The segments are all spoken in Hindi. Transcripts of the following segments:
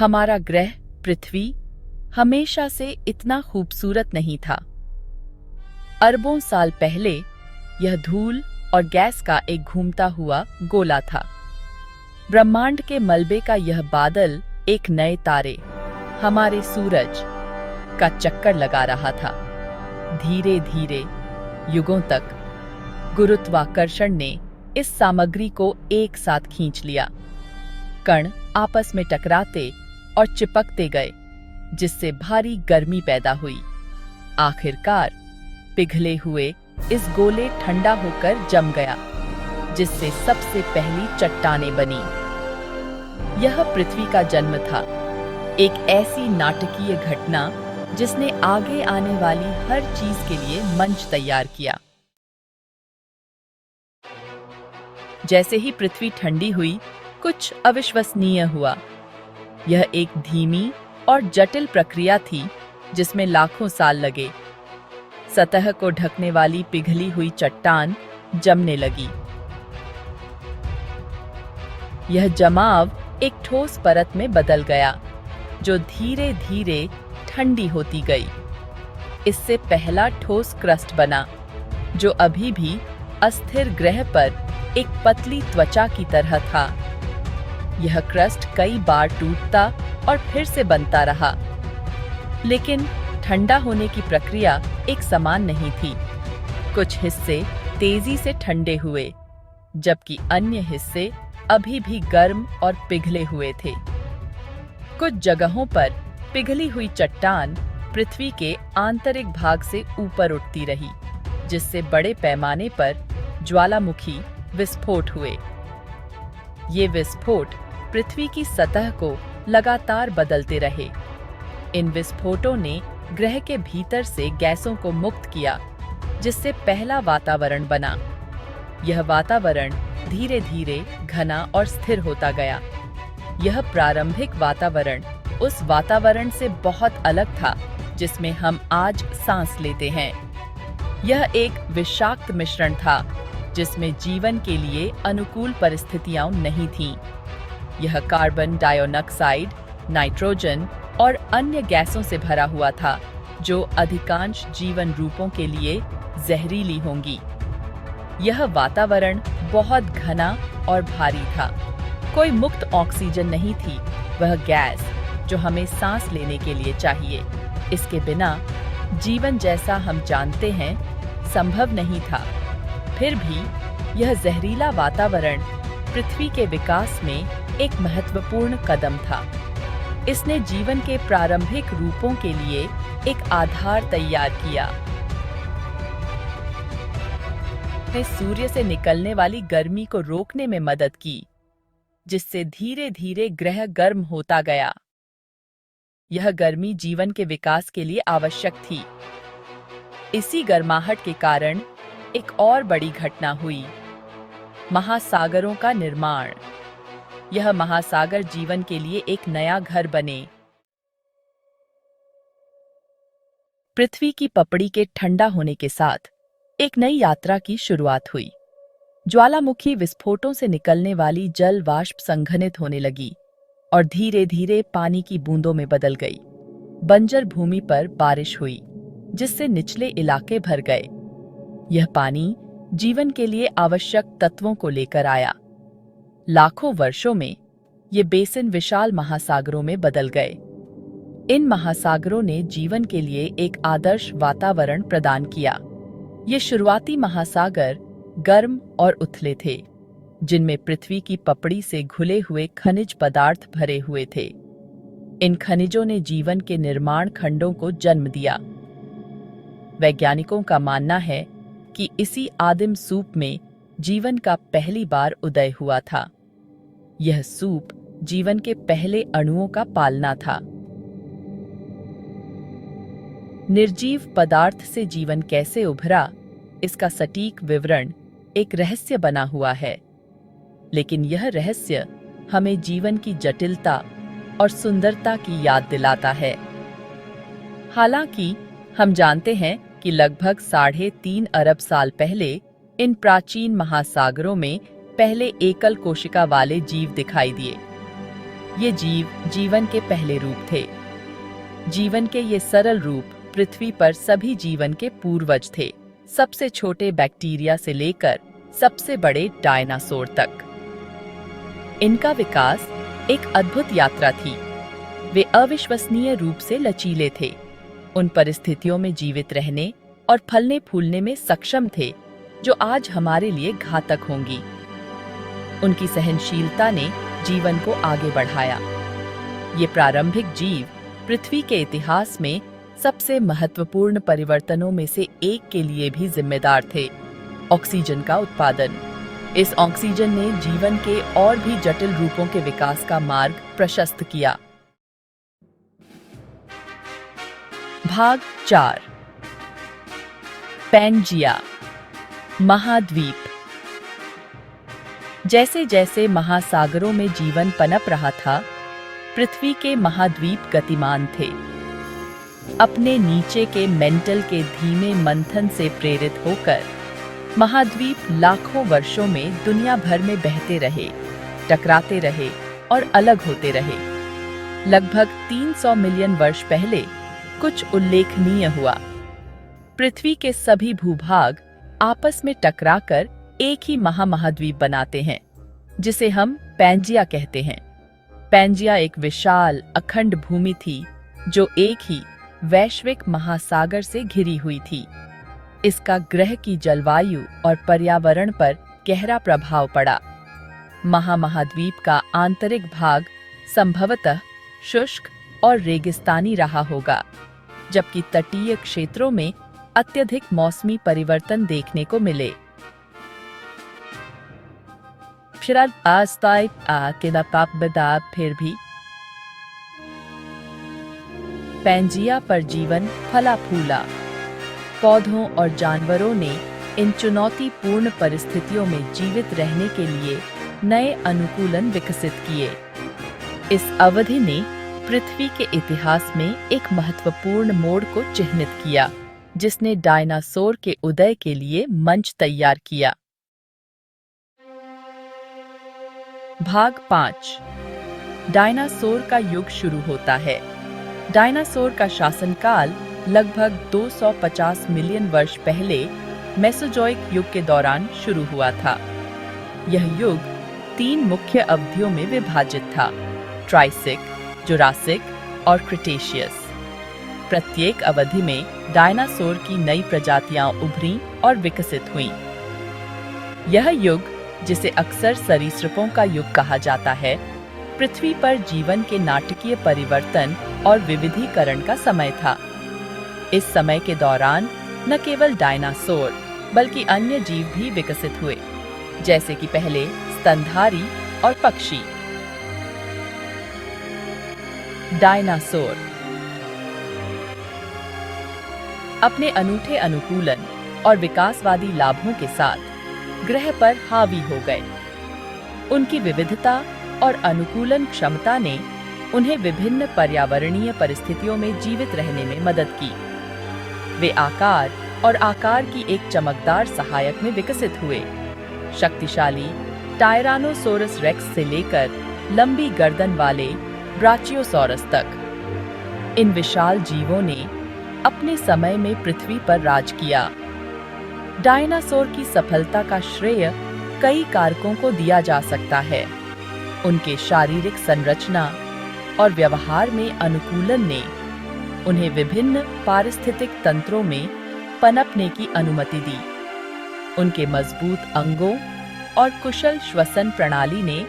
हमारा ग्रह पृथ्वी हमेशा से इतना खूबसूरत नहीं था। अरबों साल पहले यह धूल और गैस का एक घूमता हुआ गोला था। ब्रह्मांड के मलबे का यह बादल एक नए तारे, हमारे सूरज का चक्कर लगा रहा था। धीरे धीरे युगों तक गुरुत्वाकर्षण ने इस सामग्री को एक साथ खींच लिया। कण आपस में टकराते और चिपकते गए, जिससे भारी गर्मी पैदा हुई। आखिरकार पिघले हुए इस गोले ठंडा होकर जम गया, जिससे सबसे पहली चट्टानें बनी। यह पृथ्वी का जन्म था, एक ऐसी नाटकीय घटना जिसने आगे आने वाली हर चीज के लिए मंच तैयार किया। जैसे ही पृथ्वी ठंडी हुई, कुछ अविश्वसनीय हुआ। यह एक धीमी और जटिल प्रक्रिया थी जिसमें लाखों साल लगे। सतह को ढकने वाली पिघली हुई चट्टान जमने लगी। यह जमाव एक ठोस परत में बदल गया, जो धीरे धीरे ठंडी होती गई। इससे पहला ठोस क्रस्ट बना, जो अभी भी अस्थिर ग्रह पर एक पतली त्वचा की तरह था। यह क्रस्ट कई बार टूटता और फिर से बनता रहा, लेकिन ठंडा होने की प्रक्रिया एक समान नहीं थी। कुछ हिस्से तेजी से ठंडे हुए, जबकि अन्य हिस्से अभी भी गर्म और पिघले हुए थे। कुछ जगहों पर पिघली हुई चट्टान पृथ्वी के आंतरिक भाग से ऊपर उठती रही, जिससे बड़े पैमाने पर ज्वालामुखी विस्फोट हुए। ये विस्फोट पृथ्वी की सतह को लगातार बदलते रहे। इन विस्फोटों ने ग्रह के भीतर से गैसों को मुक्त किया, जिससे पहला वातावरण बना। यह वातावरण धीरे धीरे घना और स्थिर होता गया। यह प्रारंभिक वातावरण उस वातावरण से बहुत अलग था जिसमें हम आज सांस लेते हैं। यह एक विषाक्त मिश्रण था जिसमें जीवन के लिए अनुकूल परिस्थितियां नहीं थीं। यह कार्बन डाइऑक्साइड, नाइट्रोजन और अन्य गैसों से भरा हुआ था, जो अधिकांश जीवन रूपों के लिए जहरीली होंगी। यह वातावरण बहुत घना और भारी था। कोई मुक्त ऑक्सीजन नहीं थी, वह गैस जो हमें सांस लेने के लिए चाहिए। इसके बिना जीवन जैसा हम जानते हैं संभव नहीं था। फिर भी यह जहरीला वातावरण पृथ्वी के विकास में एक महत्वपूर्ण कदम था। इसने जीवन के प्रारंभिक रूपों के लिए एक आधार तैयार किया। ने सूर्य से निकलने वाली गर्मी को रोकने में मदद की, जिससे धीरे धीरे ग्रह गर्म होता गया। यह गर्मी जीवन के विकास के लिए आवश्यक थी। इसी गर्माहट के कारण एक और बड़ी घटना हुई, महासागरों का निर्माण। यह महासागर जीवन के लिए एक नया घर बने। पृथ्वी की पपड़ी के ठंडा होने के साथ एक नई यात्रा की शुरुआत हुई। ज्वालामुखी विस्फोटों से निकलने वाली जल वाष्प संघनित होने लगी और धीरे धीरे पानी की बूंदों में बदल गई। बंजर भूमि पर बारिश हुई, जिससे निचले इलाके भर गए। यह पानी जीवन के लिए आवश्यक तत्वों को लेकर आया। लाखों वर्षों में ये बेसिन विशाल महासागरों में बदल गए। इन महासागरों ने जीवन के लिए एक आदर्श वातावरण प्रदान किया। ये शुरुआती महासागर गर्म और उथले थे, जिनमें पृथ्वी की पपड़ी से घुले हुए खनिज पदार्थ भरे हुए थे। इन खनिजों ने जीवन के निर्माण खंडों को जन्म दिया। वैज्ञानिकों का मानना है कि इसी आदिम सूप में जीवन का पहली बार उदय हुआ था। यह सूप जीवन के पहले अणुओं का पालना था। निर्जीव पदार्थ से जीवन कैसे उभरा, इसका सटीक विवरण एक रहस्य बना हुआ है, लेकिन यह रहस्य हमें जीवन की जटिलता और सुंदरता की याद दिलाता है। हालांकि हम जानते हैं कि लगभग 3.5 अरब साल पहले इन प्राचीन महासागरों में पहले एकल कोशिका वाले जीव दिखाई दिए। ये जीव जीवन के पहले रूप थे। जीवन के ये सरल रूप पृथ्वी पर सभी जीवन के पूर्वज थे, सबसे छोटे बैक्टीरिया से लेकर सबसे बड़े डायनासोर तक। इनका विकास एक अद्भुत यात्रा थी। वे अविश्वसनीय रूप से लचीले थे, उन परिस्थितियों में जीवित रहने और फलने फूलने में सक्षम थे जो आज हमारे लिए घातक होंगी। उनकी सहनशीलता ने जीवन को आगे बढ़ाया। ये प्रारंभिक जीव पृथ्वी के इतिहास में सबसे महत्वपूर्ण परिवर्तनों में से एक के लिए भी जिम्मेदार थे, ऑक्सीजन का उत्पादन। इस ऑक्सीजन ने जीवन के और भी जटिल रूपों के विकास का मार्ग प्रशस्त किया। भाग 4। पैंजिया, महाद्वीप। जैसे जैसे महासागरों में जीवन पनप रहा था, पृथ्वी के महाद्वीप गतिमान थे। अपने नीचे के मेंटल के धीमे मंथन से प्रेरित होकर महाद्वीप लाखों वर्षों में दुनिया भर में बहते रहे, टकराते रहे और अलग होते रहे। लगभग 300 मिलियन वर्ष पहले कुछ उल्लेखनीय हुआ। पृथ्वी के सभी भूभाग आपस में टकराकर एक ही महाद्वीप बनाते हैं, जिसे हम पैंजिया कहते हैं। पैंजिया एक विशाल अखंड भूमि थी जो एक ही वैश्विक महासागर से घिरी हुई थी। इसका ग्रह की जलवायु और पर्यावरण पर गहरा प्रभाव पड़ा। महाद्वीप का आंतरिक भाग संभवतः शुष्क और रेगिस्तानी रहा होगा, जबकि तटीय क्षेत्रों में अत्यधिक मौसमी परिवर्तन देखने को मिले। फिर भी पैंजिया पर जीवन फला फूला। पौधों और जानवरों ने इन चुनौतीपूर्ण परिस्थितियों में जीवित रहने के लिए नए अनुकूलन विकसित किए। इस अवधि ने पृथ्वी के इतिहास में एक महत्वपूर्ण मोड़ को चिह्नित किया, जिसने डायनासोर के उदय के लिए मंच तैयार किया। भाग 5। डायनासोर का युग शुरू होता है। डायनासोर का शासनकाल लगभग 250 मिलियन वर्ष पहले मेसोजोइक युग के दौरान शुरू हुआ था। यह युग 3 मुख्य अवधियों में विभाजित था: ट्राइसिक, जुरासिक और क्रिटेशियस। प्रत्येक अवधि में डायनासोर की नई प्रजातियां उभरीं और विकसित हुईं। यह युग, जिसे अक्सर सरीसृपों का युग कहा जाता है, पृथ्वी पर जीवन के नाटकीय परिवर्तन और विविधीकरण का समय था। इस समय के दौरान न केवल डायनासोर बल्कि अन्य जीव भी विकसित हुए, जैसे कि पहले स्तनधारी और पक्षी। डायनासोर अपने अनूठे अनुकूलन और विकासवादी लाभों के साथ ग्रह पर हावी हो गए। उनकी विविधता और अनुकूलन क्षमता ने उन्हें विभिन्न पर्यावरणीय परिस्थितियों में जीवित रहने में मदद की। वे आकार की एक चमकदार सहायक में विकसित हुए। शक्तिशाली टायरानोसोरस रेक्स से लेकर लंबी गर्दन वाले ब्राचियोसॉरस तक इन विशाल जीवों ने अपने समय में पृथ्वी पर राज किया। डायनासोर की सफलता का श्रेय कई कारकों को दिया जा सकता है। उनके शारीरिक संरचना और व्यवहार में अनुकूलन ने उन्हें विभिन्न पारिस्थितिक तंत्रों में पनपने की अनुमति दी। उनके मजबूत अंगों और कुशल श्वसन प्रणाली ने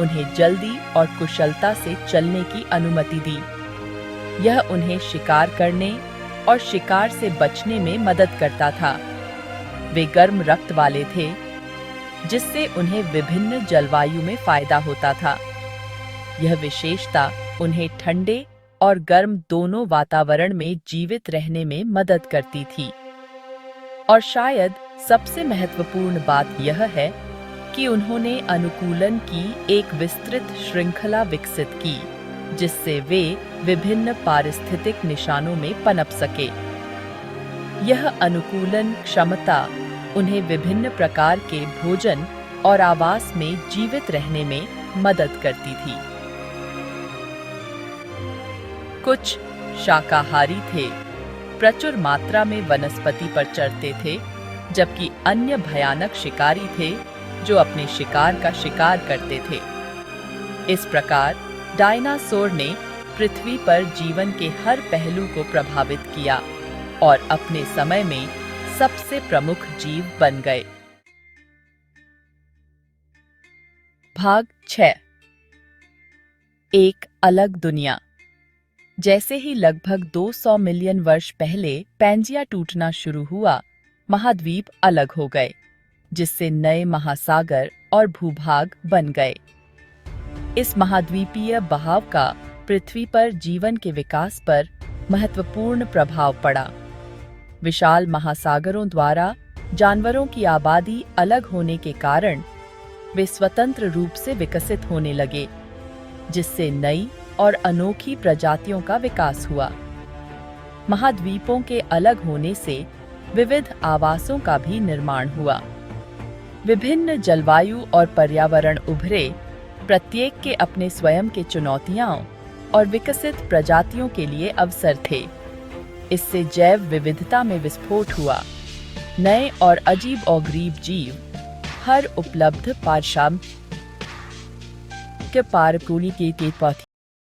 उन्हें जल्दी और कुशलता से चलने की अनुमति दी। यह उन्हें शिकार करने और शिकार से बचने में मदद करता था। वे गर्म रक्त वाले थे, जिससे उन्हें विभिन्न जलवायु में फायदा होता था। यह विशेषता उन्हें ठंडे और गर्म दोनों वातावरण में जीवित रहने में मदद करती थी। और शायद सबसे महत्वपूर्ण बात यह है कि उन्होंने अनुकूलन की एक विस्तृत श्रृंखला विकसित की, जिससे वे विभिन्न पारिस्थितिक निशानों में पनप सके। यह अनुकूलन क्षमता उन्हें विभिन्न प्रकार के भोजन और आवास में जीवित रहने में मदद करती थी। कुछ शाकाहारी थे, प्रचुर मात्रा में वनस्पति पर चढ़ते थे, जबकि अन्य भयानक शिकारी थे जो अपने शिकार का शिकार करते थे। इस प्रकार डायनासोर ने पृथ्वी पर जीवन के हर पहलू को प्रभावित किया और अपने समय में सबसे प्रमुख जीव बन गए। भाग 6। एक अलग दुनिया। जैसे ही लगभग 200 मिलियन वर्ष पहले पैंजिया टूटना शुरू हुआ, महाद्वीप अलग हो गए, जिससे नए महासागर और भूभाग बन गए। इस महाद्वीपीय बहाव का पृथ्वी पर जीवन के विकास पर महत्वपूर्ण प्रभाव पड़ा। विशाल महासागरों द्वारा जानवरों की आबादी अलग होने के कारण वे स्वतंत्र रूप से विकसित होने लगे, जिससे नई और अनोखी प्रजातियों का विकास हुआ। महाद्वीपों के अलग होने से विविध आवासों का भी निर्माण हुआ। विभिन्न जलवायु और पर्यावरण उभरे, प्रत्येक के अपने स्वयं के चुनौतियां और विकसित प्रजातियों के लिए अवसर थे। इससे जैव विविधता में विस्फोट हुआ। नए और अजीब और गरीब जीव हर उपलब्ध पारिश्रमिक के पारकूली के